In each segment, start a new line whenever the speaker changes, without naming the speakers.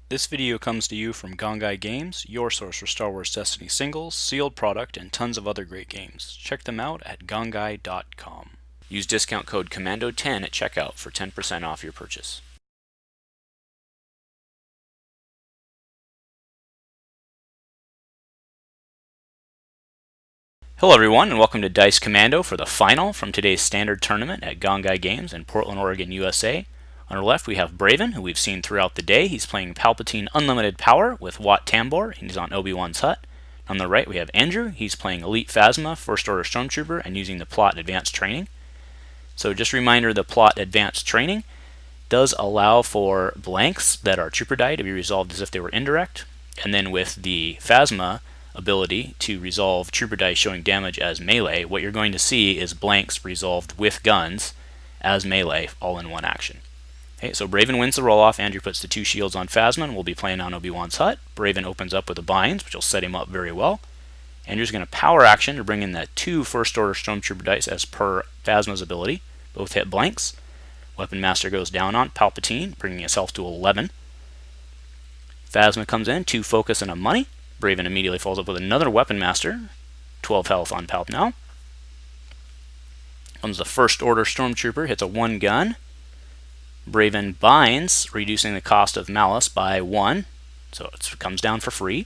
This video comes to you from Gongaii Games, your source for Star Wars Destiny singles, sealed product, and tons of other great games. Check them out at gongaii.com. Use discount code COMMANDO10 at checkout for 10% off your purchase. Hello everyone, and welcome to Dice Commando for the final from today's standard tournament at Gongaii Games in Portland, Oregon, USA. On our left we have Braven, who we've seen throughout the day. He's playing Palpatine Unlimited Power with Wat Tambor, and he's on Obi-Wan's hut. On the right we have Andrew. He's playing Elite Phasma, First Order Stormtrooper, and using the Plot Advanced Training. So just a reminder, the Plot Advanced Training does allow for blanks that are trooper die to be resolved as if they were indirect, and then with the Phasma ability to resolve trooper dice showing damage as melee, what you're going to see is blanks resolved with guns as melee, all in one action. Okay, so Braven wins the roll-off. Andrew puts the two shields on Phasma, and we'll be playing on Obi-Wan's hut. Braven opens up with the binds, which will set him up very well. Andrew's going to power action to bring in the two First Order Stormtrooper dice as per Phasma's ability. Both hit blanks. Weapon Master goes down on Palpatine, bringing himself to 11. Phasma comes in, 2 focus and a money. Braven immediately follows up with another Weapon Master, 12 health on Palp now. Comes the First Order Stormtrooper, hits a 1 gun. Braven binds, reducing the cost of Malice by 1, so it comes down for free.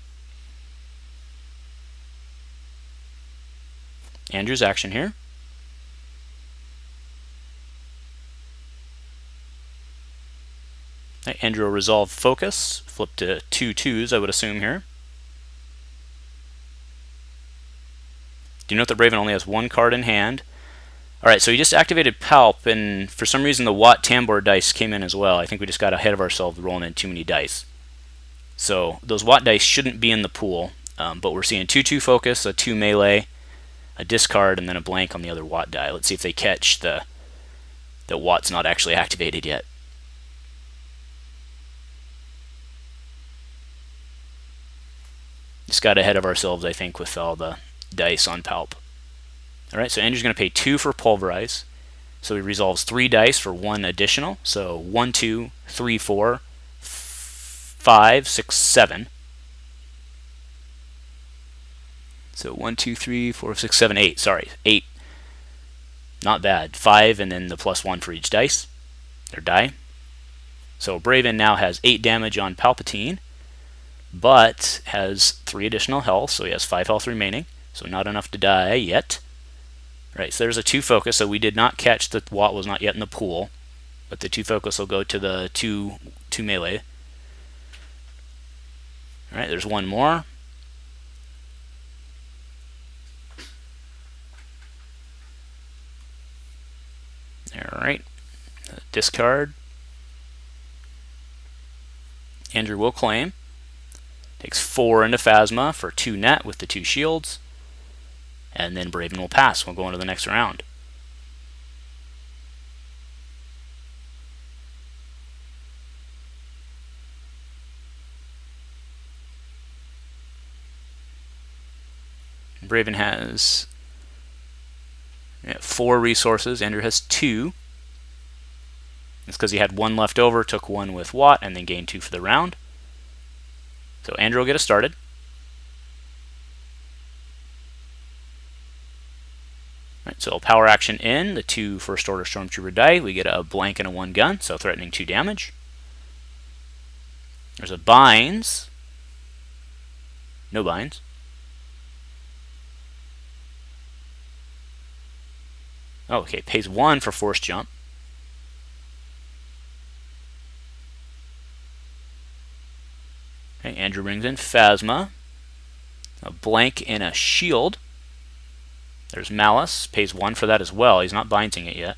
Andrew's action here. Andrew will resolve focus, flip to 2 2s, I would assume here. Do you note that Braven only has 1 card in hand? Alright, so he just activated Palp, and for some reason the Wat Tambor dice came in as well. I think we just got ahead of ourselves rolling in too many dice. So those Wat dice shouldn't be in the pool, but we're seeing 2-2 focus, a 2 melee, a discard, and then a blank on the other Wat die. Let's see if they catch that Wat's not actually activated yet. Just got ahead of ourselves, I think, with all the dice on Palp. Alright, so Andrew's going to pay 2 for Pulverize. So he resolves 3 dice for 1 additional. So 1, 2, 3, 4, 5, 6, 7. So 1, 2, 3, 4, 6, 7, 8. Sorry, 8. Not bad. 5 and then the +1 for each dice. Or die. So Braven now has 8 damage on Palpatine, but has 3 additional health, so he has 5 health remaining. So not enough to die yet. Right, so there's a 2 focus, so we did not catch that Wat was not yet in the pool, but the 2 focus will go to the 2 melee. Alright, there's 1 more. Alright, discard. Andrew will claim. Takes 4 into Phasma for 2 net with the 2 shields. And then Braven will pass. We'll go on to the next round. Braven has 4 resources. Andrew has 2. It's because he had 1 left over, took 1 with Wat, and then gained 2 for the round. So Andrew will get us started. Right, so power action in, the 2 First Order Stormtrooper die. We get a blank and a 1 gun, so threatening 2 damage. There's a binds. No binds. Oh, okay, pays 1 for Force Jump. Okay, Andrew brings in Phasma. A blank and a shield. There's Malice, pays 1 for that as well. He's not binding it yet.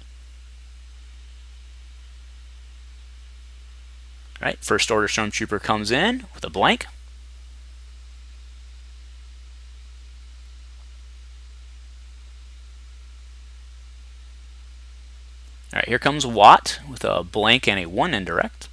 Right, First Order Stormtrooper comes in with a blank. Alright, here comes Wat with a blank and a 1 indirect.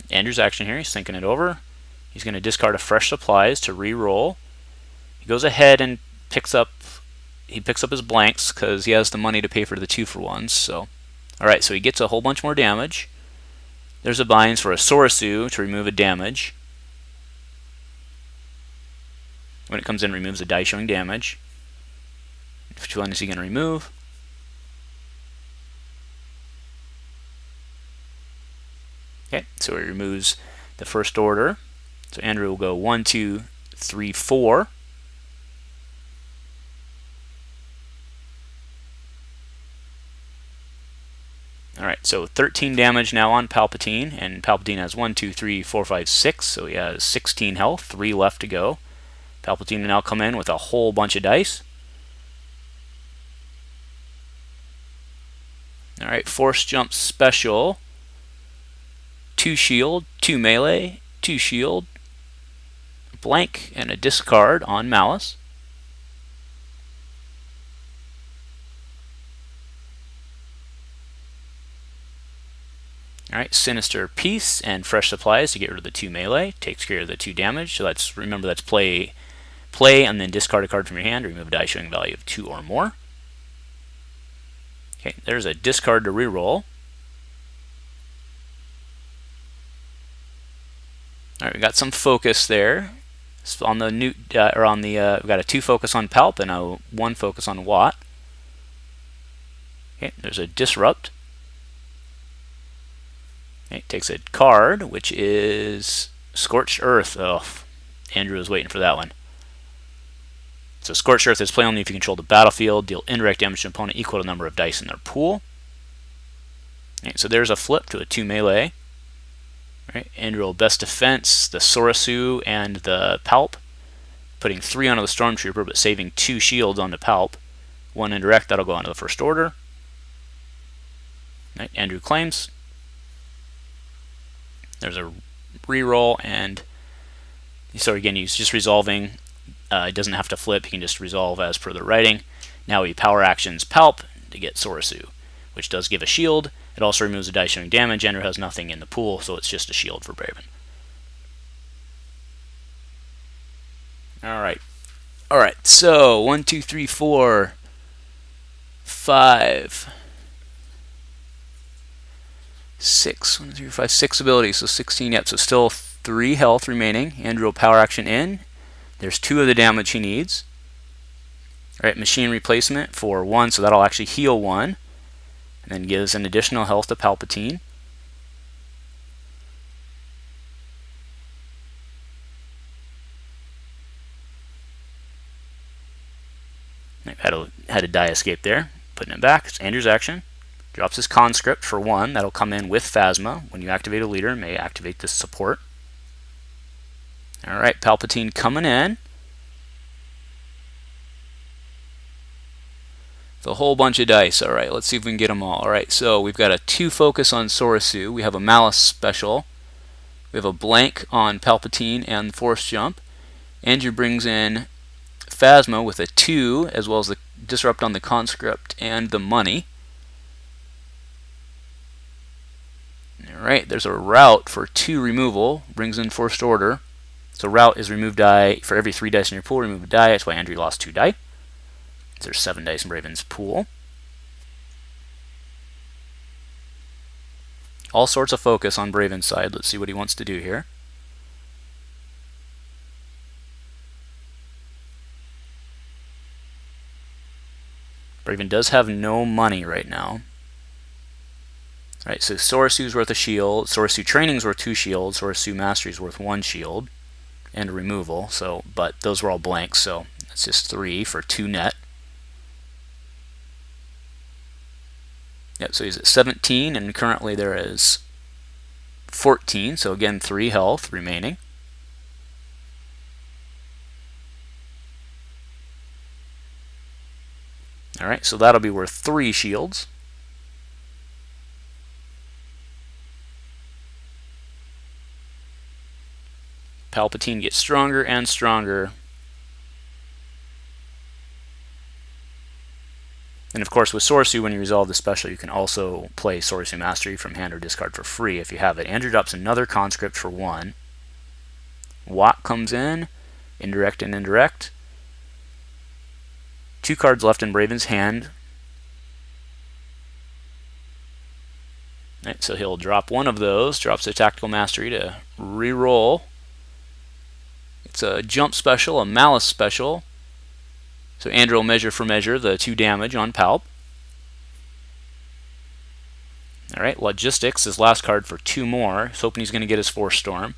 Andrew's action here, he's thinking it over.
He's going to discard a fresh supplies to re-roll. He goes ahead and picks up his blanks because he has the money to pay for the 2-for-1s. So, alright, so he gets a whole bunch more damage. There's a binds for a Sorisu to remove a damage. When it comes in, it removes a die showing damage. Which one is he going to remove? Okay, so he removes the first order. So Andrew will go 1, 2, 3, 4. Alright, so 13 damage now on Palpatine, and Palpatine has 1, 2, 3, 4, 5, 6, so he has 16 health, 3 left to go. Palpatine will now come in with a whole bunch of dice. Alright, Force Jump Special. 2 shield, 2 melee, 2 shield, blank, and a discard on Malice. Alright, Sinister Peace and Fresh Supplies to get rid of the 2 melee. Takes care of the 2 damage. So remember that's play and then discard a card from your hand to remove a die showing value of 2 or more. Okay, there's a discard to reroll. Alright, we got some focus there. On the new we've got a 2 focus on Palp and a 1 focus on Watt. Okay, there's a disrupt. Okay, takes a card, which is Scorched Earth. Oh, Andrew was waiting for that one. So Scorched Earth is play only if you control the battlefield. Deal indirect damage to an opponent equal to the number of dice in their pool. Okay, so there's a flip to a 2 melee. Right, Andrew will best defense the Sorisu and the Palp, putting 3 onto the Stormtrooper, but saving 2 shields onto Palp. 1 indirect, that'll go onto the first order. Right, Andrew claims. There's a reroll, and so again, he's just resolving. He doesn't have to flip, he can just resolve as per the writing. Now he power actions Palp to get Sorisu, which does give a shield. It also removes a die showing damage. Andrew has nothing in the pool, so it's just a shield for Braven. Alright, so 1, 2, 3, 4, 5, 6. 1, 2, 3, 4, 5, 6 abilities, so 16. Yep, so still 3 health remaining. Andrew will power action in. There's 2 of the damage he needs. Alright, machine replacement for 1, so that'll actually heal 1. And then gives an additional health to Palpatine. Had a die escape there. Putting it back. It's Andrew's action. Drops his conscript for 1. That'll come in with Phasma. When you activate a leader, it may activate this support. Alright, Palpatine coming in. A whole bunch of dice. Alright, let's see if we can get them all. Alright, so we've got a 2 focus on Sorisu. We have a Malice special. We have a blank on Palpatine and Force Jump. Andrew brings in Phasma with a 2, as well as the disrupt on the conscript and the money. Alright, there's a route for 2 removal. Brings in First Order. So route is remove die. For every 3 dice in your pool, remove a die. That's why Andrew lost 2 die. There's 7 dice in Braven's pool. All sorts of focus on Braven's side. Let's see what he wants to do here. Braven does have no money right now. Alright, so Sorisu's worth a shield. Sorisu Training's worth 2 shields. Sorisu Mastery's worth 1 shield. And a removal. But those were all blanks, so that's just 3 for 2 net. Yep, so he's at 17, and currently there is 14, so again 3 health remaining. Alright, so that'll be worth 3 shields. Palpatine gets stronger and stronger. And of course with Sorisu, when you resolve the special, you can also play Sorisu Mastery from hand or discard for free if you have it. Andrew drops another conscript for 1. Watt comes in, indirect and indirect. 2 cards left in Braven's hand. Right, so he'll drop one of those, drops a Tactical Mastery to re-roll. It's a jump special, a malice special. So Andrew will measure for measure the 2 damage on Palp. Alright, Logistics, his last card for 2 more. He's hoping he's going to get his Force Storm.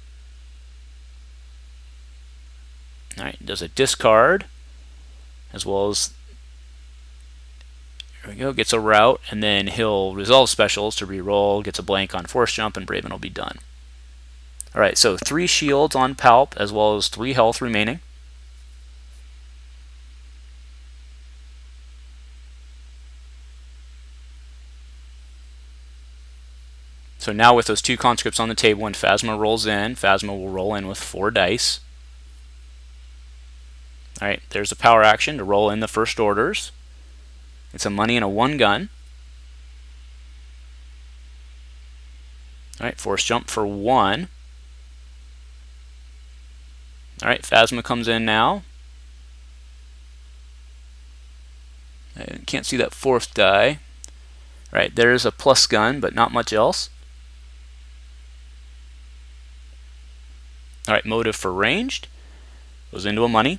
Alright, does a discard, as well as, there we go, gets a route, and then he'll resolve specials to re-roll, gets a blank on Force Jump, and Braven will be done. Alright, so 3 shields on Palp, as well as 3 health remaining. So now with those 2 conscripts on the table, when Phasma rolls in, Phasma will roll in with 4 dice. Alright, there's a power action to roll in the first orders. It's a money and a 1 gun. Alright, Force Jump for 1. Alright, Phasma comes in now. I can't see that 4th die. Alright, there's a plus gun, but not much else. Alright, motive for ranged. Goes into a money.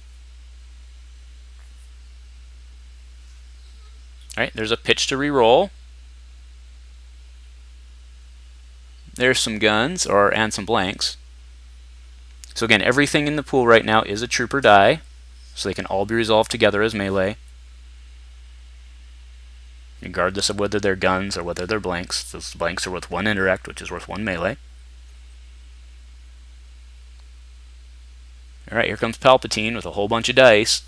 Alright, there's a pitch to re-roll. There's some guns, and some blanks. So again, everything in the pool right now is a trooper die, so they can all be resolved together as melee, regardless of whether they're guns or whether they're blanks. Those blanks are worth 1 indirect, which is worth 1 melee. Alright, here comes Palpatine with a whole bunch of dice.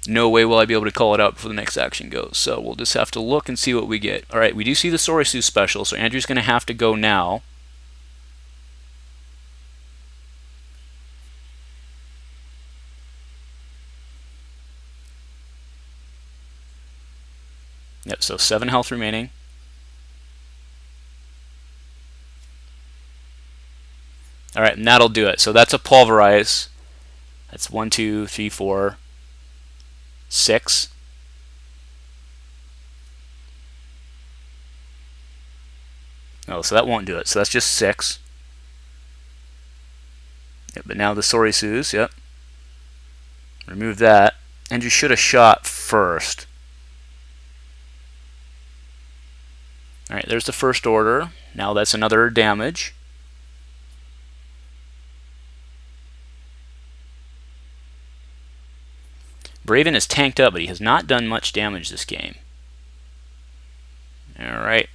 No way will I be able to call it out before the next action goes, so we'll just have to look and see what we get. Alright, we do see the Sorisu special, so Andrew's going to have to go now. Yep, so 7 health remaining. Alright, and that'll do it. So that's a pulverize. That's 1, 2, 3, 4, 6. Oh, so that won't do it. So that's just 6. Yep, but now the Sorisus, yep. Remove that. And you should have shot first. Alright, there's the first order. Now that's another damage. Braven is tanked up, but he has not done much damage this game. Alright.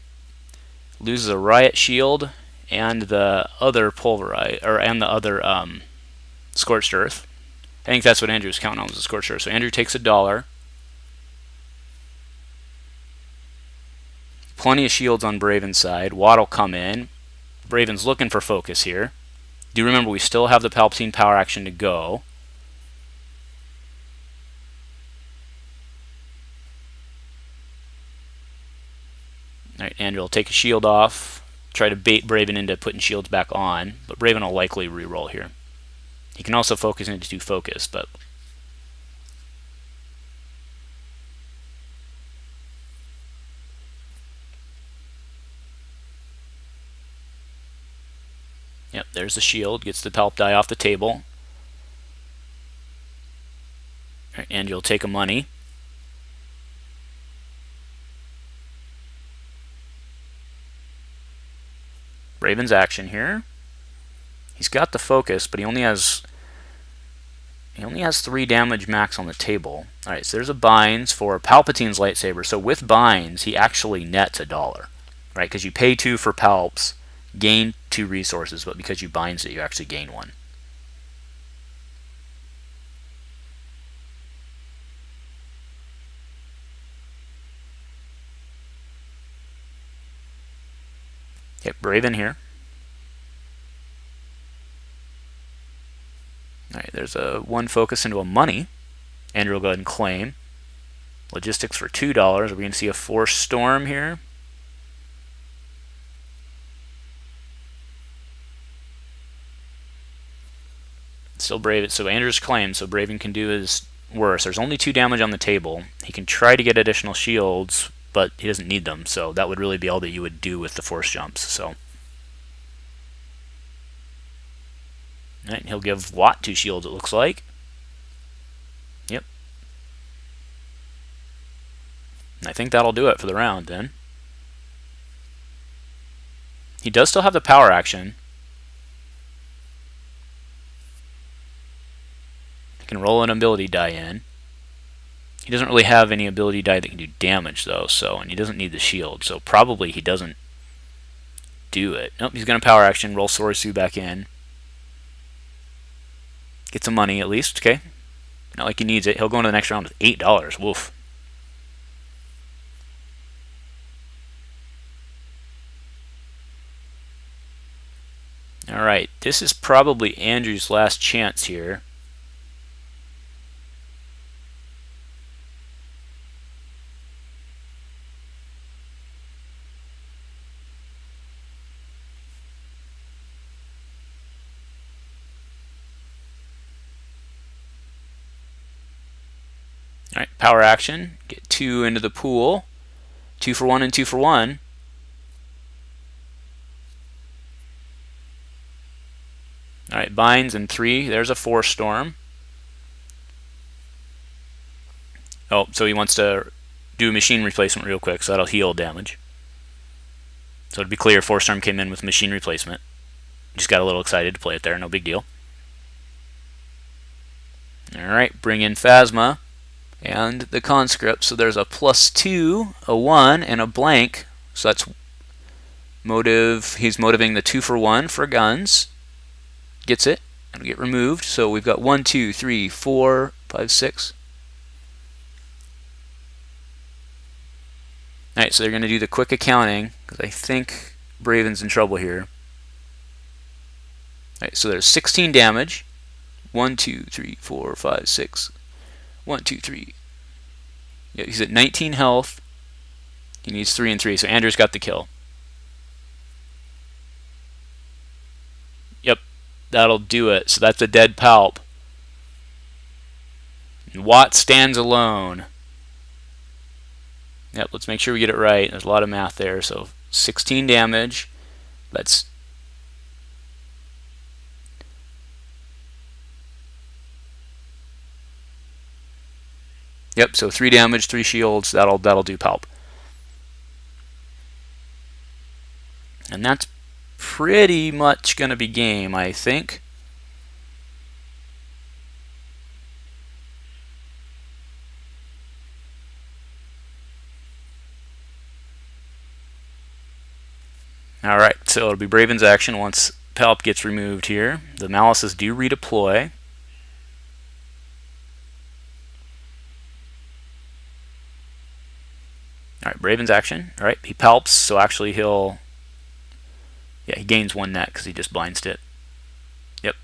Loses a Riot Shield and the other Pulverize, and the other Scorched Earth. I think that's what Andrew was counting on, was the Scorched Earth. So Andrew takes $1. Plenty of shields on Braven's side. Watt will come in. Braven's looking for focus here. Do remember we still have the Palpatine power action to go. Alright, Andrew will take a shield off, try to bait Braven into putting shields back on, but Braven will likely re-roll here. He can also focus into 2 focus, but yep, there's the shield, gets the Palp die off the table. Alright, Andrew will take a money. Braven's action here. He's got the focus, but he only has 3 damage max on the table. Alright, so there's a binds for Palpatine's lightsaber. So with binds, he actually nets $1. Right, because you pay 2 for Palps, gain 2 resources, but because you binds it, you actually gain 1. Okay, Braven here. Alright, there's a 1 focus into a money. Andrew will go ahead and claim. Logistics for $2. Are we going to see a Force Storm here? still Braven. So Andrew's claimed, so Braven can do his worst. There's only 2 damage on the table. He can try to get additional shields, but he doesn't need them. So that would really be all that you would do with the force jumps. So, right, he'll give Watt 2 shields. It looks like. Yep. And I think that'll do it for the round then. He does still have the power action. He can roll an ability die in. He doesn't really have any ability die that can do damage though, so, and he doesn't need the shield, so probably he doesn't do it. Nope, he's going to power action, roll Sorisu back in. Get some money at least, okay? Not like he needs it. He'll go into the next round with $8. Woof. Alright, this is probably Andrew's last chance here. Alright, power action. Get 2 into the pool. 2 for 1 and 2 for 1. Alright, binds and 3. There's a Force Storm. Oh, so he wants to do a machine replacement real quick, so that'll heal damage. So to be clear, Force Storm came in with machine replacement. Just got a little excited to play it there, no big deal. Alright, bring in Phasma and the conscript. So there's a +2, a 1, and a blank. So that's motive. He's motivating the 2 for 1 for guns. Gets it. It'll get removed. So we've got 1, 2, 3, 4, 5, 6. Alright, so they're going to do the quick accounting, because I think Braven's in trouble here. Alright, so there's 16 damage. 1, 2, 3, 4, 5, 6. 1, 2, 3. Yeah, he's at 19 health. He needs 3 and 3, so Andrew's got the kill. Yep, that'll do it. So that's a dead Palp. And Watt stands alone. Yep, let's make sure we get it right. There's a lot of math there. So 16 damage. That's Yep, so 3 damage, 3 shields. That'll do Palp. And that's pretty much going to be game, I think. Alright, so it'll be Braven's action once Palp gets removed here. The Malices do redeploy. Alright, Braven's action. Alright, he Palps, so actually he'll... Yeah, he gains 1 net because he just blinds it. Yep.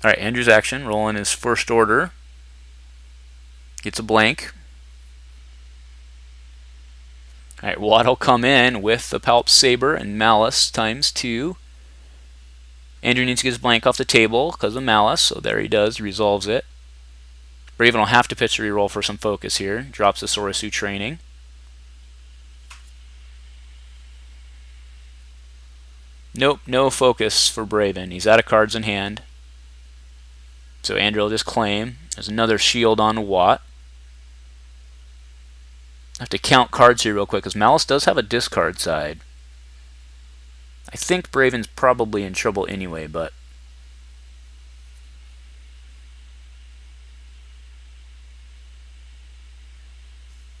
Alright, Andrew's action. Rolling his first order. Gets a blank. Alright, Watt will come in with the Palp Saber and Malice ×2. Andrew needs to get his blank off the table because of Malice, so there he does, resolves it. Braven will have to pitch a reroll for some focus here. Drops the Sorisu training. Nope, no focus for Braven. He's out of cards in hand. So Andrew will just claim. There's another shield on Watt. I have to count cards here real quick because Malice does have a discard side. I think Braven's probably in trouble anyway, but...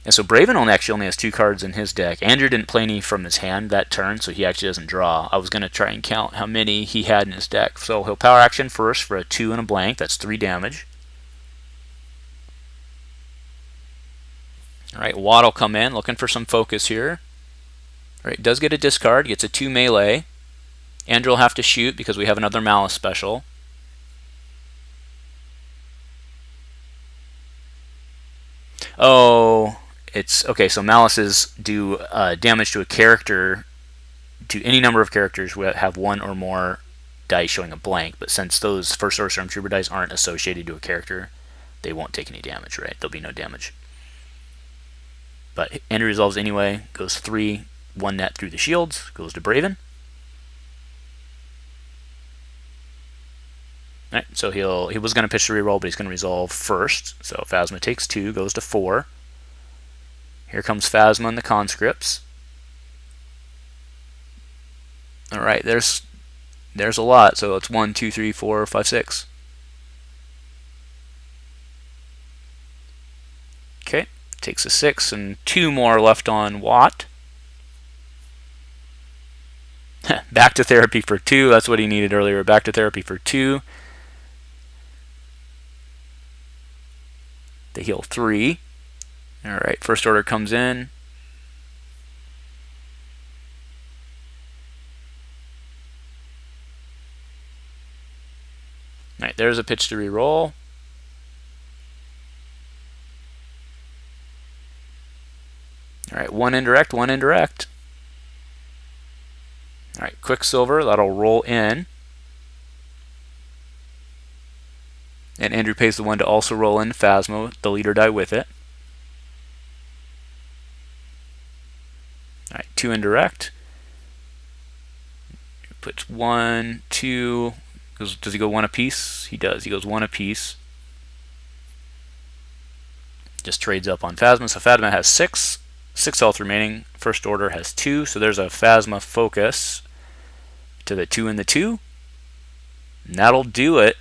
Yeah, so Braven actually only has 2 cards in his deck. Andrew didn't play any from his hand that turn, so he actually doesn't draw. I was going to try and count how many he had in his deck. So he'll power action first for a 2 and a blank. That's 3 damage. Alright, Watt will come in, looking for some focus here. Alright, does get a discard, gets a 2 melee. Andrew will have to shoot because we have another Malice special. Oh, it's okay. So Malices do damage to a character to any number of characters who have one or more dice showing a blank, but since those first order Stormtrooper dice aren't associated to a character, they won't take any damage, right? There'll be no damage. But Andrew resolves anyway, goes 3, 1 net through the shields, goes to Braven. Right, so he was going to pitch the reroll, but he's going to resolve first. So Phasma takes 2, goes to 4. Here comes Phasma and the conscripts. All right, there's a lot. So it's 1, 2, 3, 4, 5, 6. Okay, takes a 6 and 2 more left on Watt. Back to therapy for 2. That's what he needed earlier. Back to therapy for 2. They heal 3. All right, first order comes in. All right, there's a pitch to reroll. All right, 1 indirect, 1 indirect. All right, Quicksilver, that'll roll in. And Andrew pays the 1 to also roll in Phasma, the leader die with it. All right, 2 indirect. Puts 1, 2. Does he go 1 apiece? He does. He goes 1 apiece. Just trades up on Phasma. So Phasma has 6 health remaining. First order has 2. So there's a Phasma focus to the 2 and the 2. And that'll do it.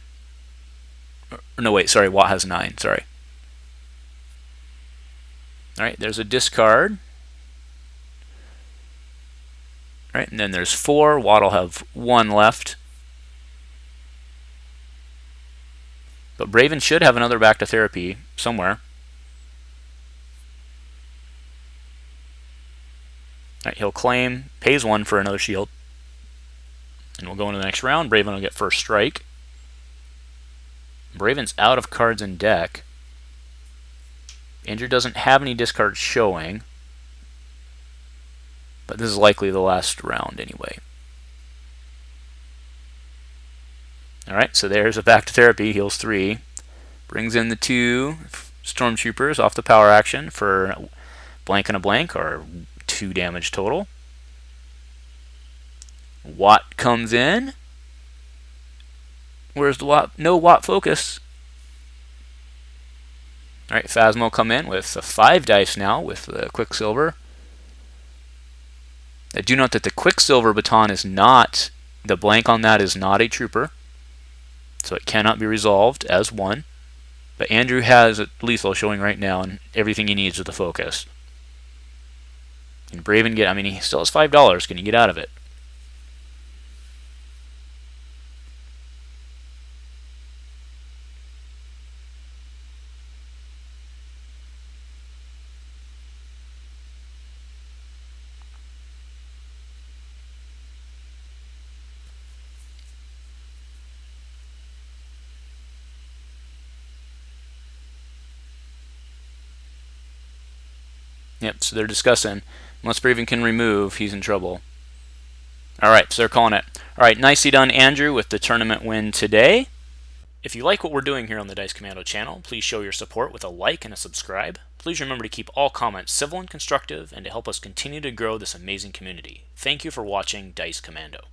No, wait, sorry, Watt has 9, sorry. All right, there's a discard. All right, and then there's 4. Watt will have 1 left. But Braven should have another back to therapy somewhere. All right, he'll claim, pays 1 for another shield. And we'll go into the next round. Braven will get first strike. Braven's out of cards in deck. Andrew doesn't have any discards showing. But this is likely the last round anyway. Alright, so there's a back to therapy, heals 3. Brings in the 2 Stormtroopers off the power action for blank and a blank, or 2 damage total. Watt comes in. Where's the Watt? No Watt focus. Alright, Phasma will come in with 5 dice now with the Quicksilver. I do note that the Quicksilver baton is not, the blank on that is not a trooper. So it cannot be resolved as 1. But Andrew has a lethal showing right now and everything he needs with the focus. Can Braven get, I mean, he still has $5. Can he get out of it? Yep, so they're discussing. Unless Braven can remove, he's in trouble. Alright, so they're calling it. Alright, nicely done, Andrew, with the tournament win today. If you like what we're doing here on the Dice Commando channel, please show your support with a like and a subscribe. Please remember to keep all comments civil and constructive, and to help us continue to grow this amazing community. Thank you for watching Dice Commando.